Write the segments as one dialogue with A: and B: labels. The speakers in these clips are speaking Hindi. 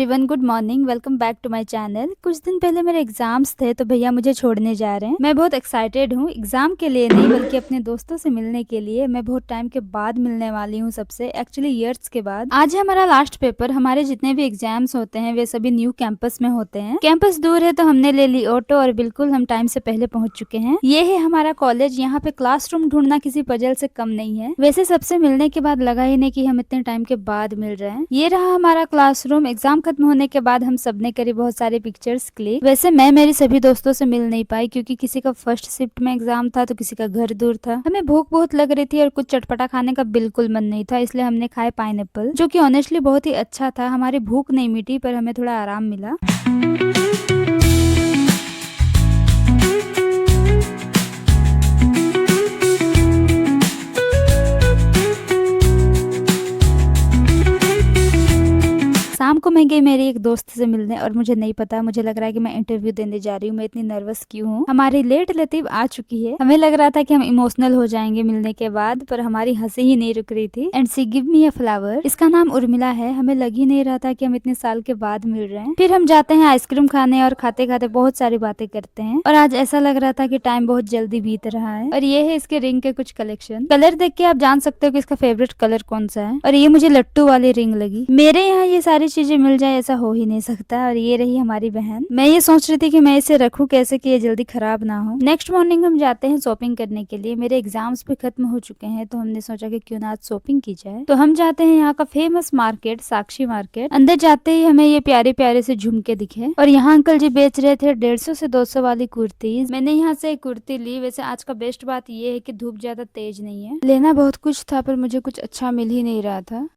A: Everyone, good morning. Welcome back to my channel. कुछ दिन पहले मेरे एग्जाम्स थे तो भैया मुझे छोड़ने जा रहे हैं। मैं बहुत एक्साइटेड हूँ, एग्जाम के लिए नहीं बल्कि अपने दोस्तों से मिलने के लिए। मैं बहुत टाइम के बाद मिलने वाली हूँ सबसे, एक्चुअली ईयर्स के बाद। आज है हमारा लास्ट पेपर। हमारे जितने भी एग्जाम्स होते हैं वे सभी न्यू कैंपस में होते हैं। कैंपस दूर है तो हमने ले ली ऑटो और बिल्कुल हम टाइम से पहले पहुंच चुके हैं। ये है हमारा कॉलेज। यहाँ पे क्लासरूम ढूंढना किसी पजल से कम नहीं है। वैसे सबसे मिलने के बाद लगा ही नहीं कि हम इतने टाइम के बाद मिल रहे हैं। ये रहा हमारा क्लासरूम। एग्जाम खत्म होने के बाद हम सबने करी बहुत सारे पिक्चर्स क्लिक। वैसे मैं मेरी सभी दोस्तों से मिल नहीं पाई क्योंकि किसी का फर्स्ट शिफ्ट में एग्जाम था तो किसी का घर दूर था। हमें भूख बहुत लग रही थी और कुछ चटपटा खाने का बिल्कुल मन नहीं था, इसलिए हमने खाए पाइनएप्पल, जो कि ऑनेस्टली बहुत ही अच्छा था। हमारी भूख नहीं मिटी पर हमें थोड़ा आराम मिला। शाम को मैं गई मेरी एक दोस्त से मिलने और मुझे नहीं पता, मुझे लग रहा है कि मैं इंटरव्यू देने जा रही हूँ। मैं इतनी नर्वस क्यों हूँ। हमारी लेट लतीफ आ चुकी है। हमें लग रहा था कि हम इमोशनल हो जाएंगे मिलने के बाद, पर हमारी हंसी ही नहीं रुक रही थी। And see give me a flower. इसका नाम उर्मिला है। हमें लग ही नहीं रहा था कि हम इतने साल के बाद मिल रहे हैं। फिर हम जाते हैं आइसक्रीम खाने और खाते खाते बहुत सारी बातें करते हैं। और आज ऐसा लग रहा था कि टाइम बहुत जल्दी बीत रहा है। और ये है इसके रिंग के कुछ कलेक्शन। कलर देख के आप जान सकते हो कि इसका फेवरेट कलर कौन सा है। और ये मुझे लट्टू वाली रिंग लगी। मेरे यहाँ ये सारी चीजें मिल जाए ऐसा हो ही नहीं सकता। और ये रही हमारी बहन। मैं ये सोच रही थी कि मैं इसे रखूं कैसे कि ये जल्दी खराब ना हो। नेक्स्ट मॉर्निंग हम जाते हैं शॉपिंग करने के लिए। मेरे एग्जाम्स भी खत्म हो चुके हैं तो हमने सोचा कि क्यों ना आज शॉपिंग की जाए। तो हम जाते हैं यहाँ का फेमस मार्केट, साक्षी मार्केट। अंदर जाते ही हमें ये प्यारे प्यारे से झुमके दिखे और यहाँ अंकल जी बेच रहे थे 150 से 200 वाली कुर्तीज। मैंने यहाँ से एक कुर्ती ली। वैसे आज का बेस्ट बात ये है कि धूप ज्यादा तेज नहीं है। लेना बहुत कुछ था पर मुझे कुछ अच्छा मिल ही नहीं रहा था।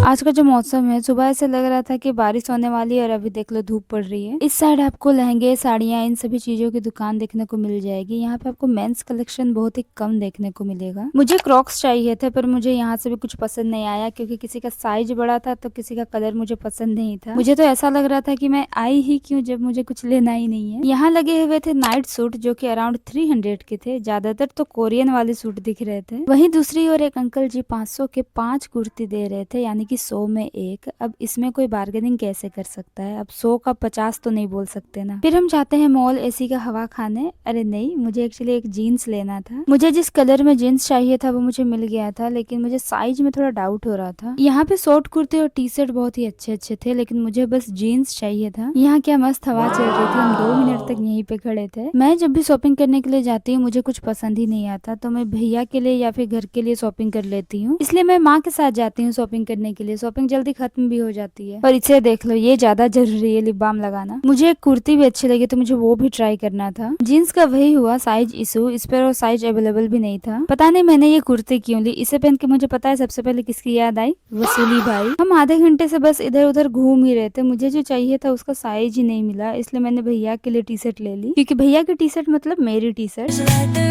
A: आज का जो मौसम है, सुबह ऐसे लग रहा था कि बारिश होने वाली है और अभी देख लो धूप पड़ रही है। इस साइड आपको लहंगे, साड़ियाँ, इन सभी चीजों की दुकान देखने को मिल जाएगी। यहाँ पे आपको मेंस कलेक्शन बहुत ही कम देखने को मिलेगा। मुझे क्रॉक्स चाहिए थे पर मुझे यहाँ से भी कुछ पसंद नहीं आया क्योंकि किसी का साइज बड़ा था तो किसी का कलर मुझे पसंद नहीं था। मुझे तो ऐसा लग रहा था कि मैं आई ही क्यों जब मुझे कुछ लेना ही नहीं है। यहाँ लगे हुए थे नाइट सूट जो की अराउंड 300 के थे। ज्यादातर तो कोरियन वाले सूट दिख रहे थे। वहीं दूसरी ओर एक अंकल जी 500 के 5 कुर्ती दे रहे थे, यानी कि 100 में एक। अब इसमें कोई बार्गेनिंग कैसे कर सकता है। अब 100 का 50 तो नहीं बोल सकते ना। फिर हम जाते हैं मॉल एसी का हवा खाने। अरे नहीं, मुझे एक्चुअली एक जीन्स लेना था। मुझे जिस कलर में जीन्स चाहिए था वो मुझे मिल गया था, लेकिन मुझे साइज में थोड़ा डाउट हो रहा था। यहाँ पे शॉर्ट कुर्ते और टी शर्ट बहुत ही अच्छे अच्छे थे, लेकिन मुझे बस जीन्स चाहिए था। यहाँ क्या मस्त हवा चल रही थी। हम 2 मिनट तक यहीं पे खड़े थे। मैं जब भी शॉपिंग करने के लिए जाती हूँ मुझे कुछ पसंद ही नहीं आता तो मैं भैया के लिए या फिर घर के लिए शॉपिंग कर लेती हूँ। इसलिए मैं माँ के साथ जाती हूँ शॉपिंग करने के लिए। शॉपिंग जल्दी खत्म भी हो जाती है। और इसे देख लो, ये ज्यादा जरूरी है लिप बाम लगाना। मुझे एक कुर्ती भी अच्छी लगी तो मुझे वो भी ट्राई करना था। जीन्स का वही हुआ, साइज इशू। इस पर साइज अवेलेबल भी नहीं था। पता नहीं मैंने ये कुर्ती क्यों ली। इसे पहन के मुझे पता है सबसे पहले किसकी याद आई, वसूली भाई। हम आधे घंटे से बस इधर उधर घूम ही रहे थे। मुझे जो चाहिए था उसका साइज ही नहीं मिला, इसलिए मैंने भैया के लिए टी शर्ट ले ली क्योंकि भैया की टी शर्ट मतलब मेरी टी शर्ट।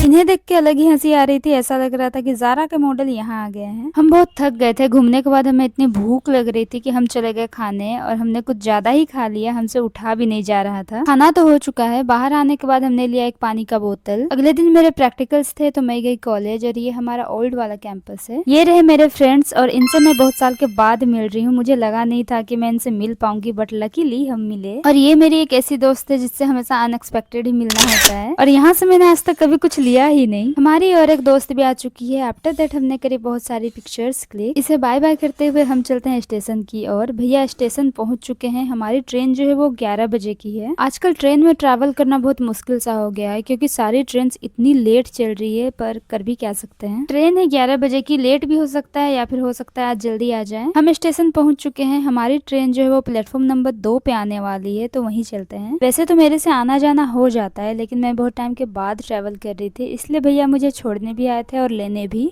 A: इन्हें देख के अलग ही हंसी आ रही थी। ऐसा लग रहा था कि ज़ारा के मॉडल यहाँ आ गए हैं। हम बहुत थक गए थे घूमने के बाद। हमें इतनी भूख लग रही थी कि हम चले गए खाने और हमने कुछ ज्यादा ही खा लिया। हमसे उठा भी नहीं जा रहा था। खाना तो हो चुका है। बाहर आने के बाद हमने लिया एक पानी का बोतल। अगले दिन मेरे प्रैक्टिकल्स थे तो मैं गई कॉलेज। और ये हमारा ओल्ड वाला कैंपस है। ये रहे मेरे फ्रेंड्स और इनसे मैं बहुत साल के बाद मिल रही हूँ। मुझे लगा नहीं था कि मैं इनसे मिल पाऊंगी बट लकीली हम मिले। और ये मेरी एक ऐसी दोस्त है जिससे हमेशा अनएक्सपेक्टेड ही मिलना होता है। और यहाँ से मैंने आज तक कभी कुछ लिया ही नहीं। हमारी और एक दोस्त भी आ चुकी है। आफ्टर दैट हमने करी बहुत सारी पिक्चर्स क्लिक। इसे बाय बाय करते हुए हम चलते हैं स्टेशन की ओर। भैया स्टेशन पहुंच चुके हैं। हमारी ट्रेन जो है वो 11 बजे की है। आजकल ट्रेन में ट्रैवल करना बहुत मुश्किल सा हो गया है क्योंकि सारी ट्रेन इतनी लेट चल रही है, पर कर भी क्या सकते हैं। ट्रेन है 11 बजे की। लेट भी हो सकता है या फिर हो सकता है आज जल्दी आ जाए। हम स्टेशन पहुंच चुके हैं। हमारी ट्रेन जो है वो प्लेटफॉर्म नंबर 2 पे आने वाली है तो वहीं चलते हैं। वैसे तो मेरे से आना जाना हो जाता है लेकिन मैं बहुत टाइम के बाद ट्रैवल कर रही थी, इसलिए भैया मुझे छोड़ने भी आए थे और लेने भी।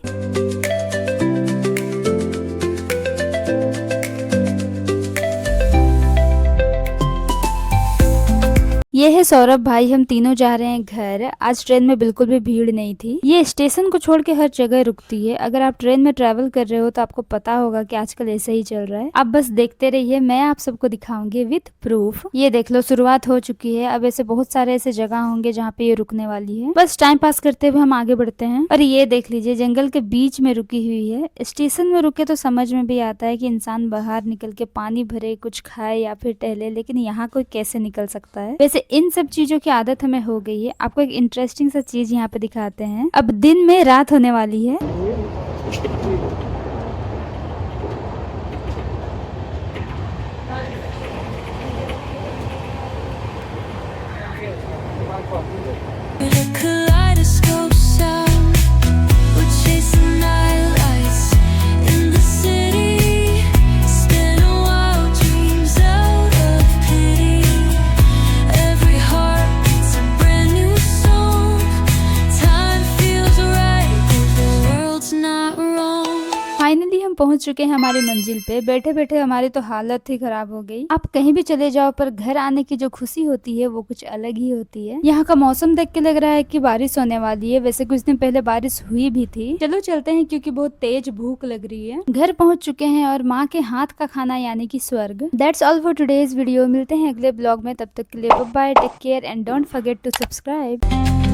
A: ये है सौरभ भाई, हम तीनों जा रहे हैं घर। आज ट्रेन में बिल्कुल भी भीड़ नहीं थी। ये स्टेशन को छोड़ के हर जगह रुकती है। अगर आप ट्रेन में ट्रेवल कर रहे हो तो आपको पता होगा कि आजकल ऐसे ही चल रहा है। आप बस देखते रहिए, मैं आप सबको दिखाऊंगी विद प्रूफ। ये देख लो, शुरुआत हो चुकी है। अब ऐसे बहुत सारे ऐसे जगह होंगे जहाँ पे ये रुकने वाली है। बस टाइम पास करते हुए हम आगे बढ़ते हैं। और ये देख लीजिए, जंगल के बीच में रुकी हुई है। स्टेशन में रुके तो समझ में भी आता है कि इंसान बाहर निकल के पानी भरे, कुछ खाए या फिर टहले, लेकिन यहाँ कोई कैसे निकल सकता है। वैसे इन सब चीजों की आदत हमें हो गई है। आपको एक इंटरेस्टिंग सा चीज यहाँ पे दिखाते हैं। अब दिन में रात होने वाली है।
B: Kaleidoscope sound, we're chasing night lights in the city, spinning wild dreams out of pity. Every heart beats a brand new song. Time feels right, but the world's not wrong.
A: Finally हम पहुंच चुके हैं हमारी मंजिल पे। बैठे बैठे हमारी तो हालत ही खराब हो गई। आप कहीं भी चले जाओ, पर घर आने की जो खुशी होती है वो कुछ अलग ही होती है। यहाँ का मौसम देख के लग रहा है कि बारिश होने वाली है। वैसे कुछ दिन पहले बारिश हुई भी थी। चलो चलते हैं, क्योंकि बहुत तेज भूख लग रही है। घर पहुंच चुके हैं और माँ के हाथ का खाना यानी कि स्वर्ग। That's all for today's video. मिलते हैं अगले ब्लॉग में, तब तक के लिए bye bye, take care and don't forget to subscribe.